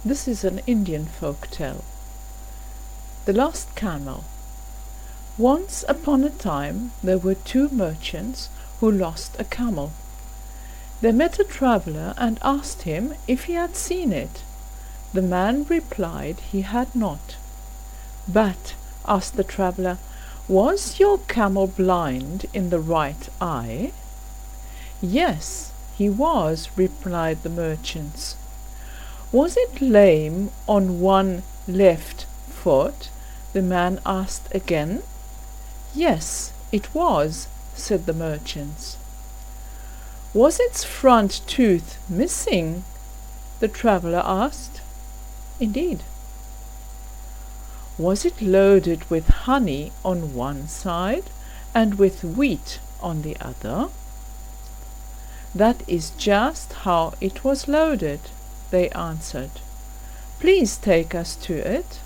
This is an Indian folk tale. The Lost Camel. Once upon a time there were two merchants who lost a camel. They met a traveller and asked him if he had seen it. The man replied he had not. "But," asked the traveller, "was your camel blind in the right eye?" "Yes, he was," replied the merchants. "Was it lame on one left foot?" the man asked again. "Yes, it was," said the merchants. "Was its front tooth missing?" the traveller asked. "Indeed." "Was it loaded with honey on one side and with wheat on the other?" "That is just how it was loaded," they answered. "Please take us to it."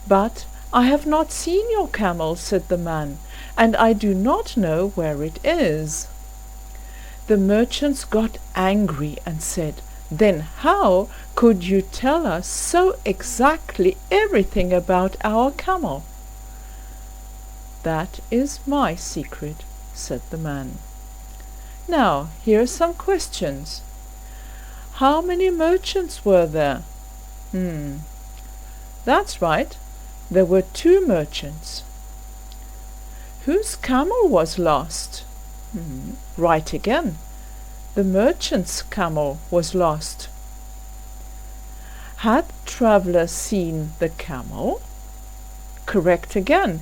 "But I have not seen your camel," said the man, "and I do not know where it is." The merchants got angry and said, "Then how could you tell us so exactly everything about our camel?" "That is my secret," said the man. "Now, here are some questions. How many merchants were there?" "That's right. There were two merchants." "Whose camel was lost?" "Right again. The merchant's camel was lost." "Had the traveller seen the camel?" "Correct again.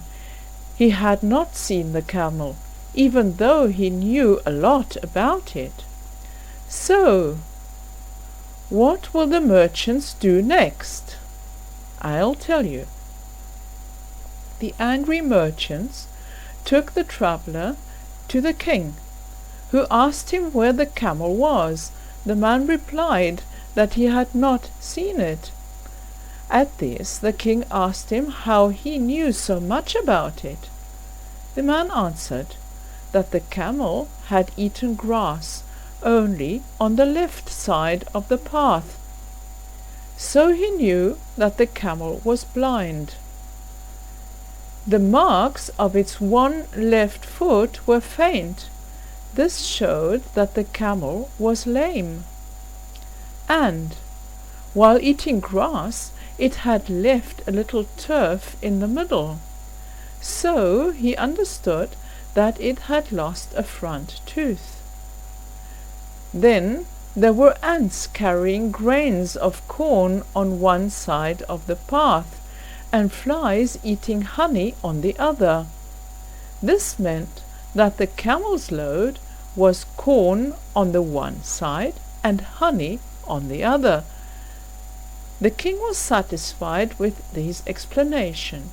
He had not seen the camel, even though he knew a lot about it." "So, what will the merchants do next?" "I'll tell you." The angry merchants took the traveller to the king, who asked him where the camel was. The man replied that he had not seen it. At this the king asked him how he knew so much about it. The man answered that the camel had eaten grass only on the left side of the path. So he knew that the camel was blind. The marks of its one left foot were faint. This showed that the camel was lame. And, while eating grass, it had left a little turf in the middle. So he understood that it had lost a front tooth. Then there were ants carrying grains of corn on one side of the path, and flies eating honey on the other. This meant that the camel's load was corn on the one side and honey on the other. The king was satisfied with this explanation.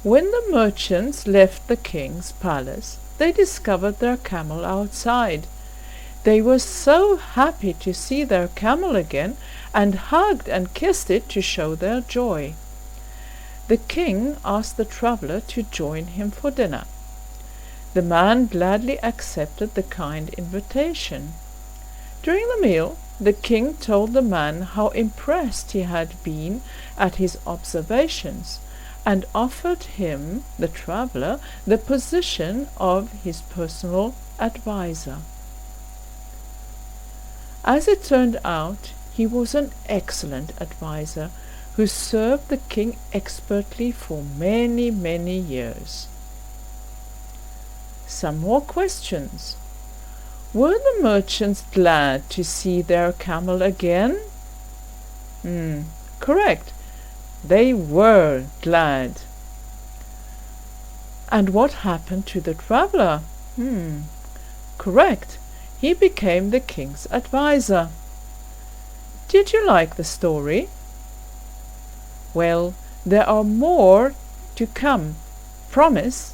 When the merchants left the king's palace, they discovered their camel outside. They were so happy to see their camel again, and hugged and kissed it to show their joy. The king asked the traveller to join him for dinner. The man gladly accepted the kind invitation. During the meal, the king told the man how impressed he had been at his observations, and offered him, the traveller, the position of his personal adviser. As it turned out, he was an excellent adviser who served the king expertly for many, many years. Some more questions. Were the merchants glad to see their camel again? Correct. They were glad. And what happened to the traveller? Correct. He became the king's adviser. Did you like the story? Well, there are more to come. Promise?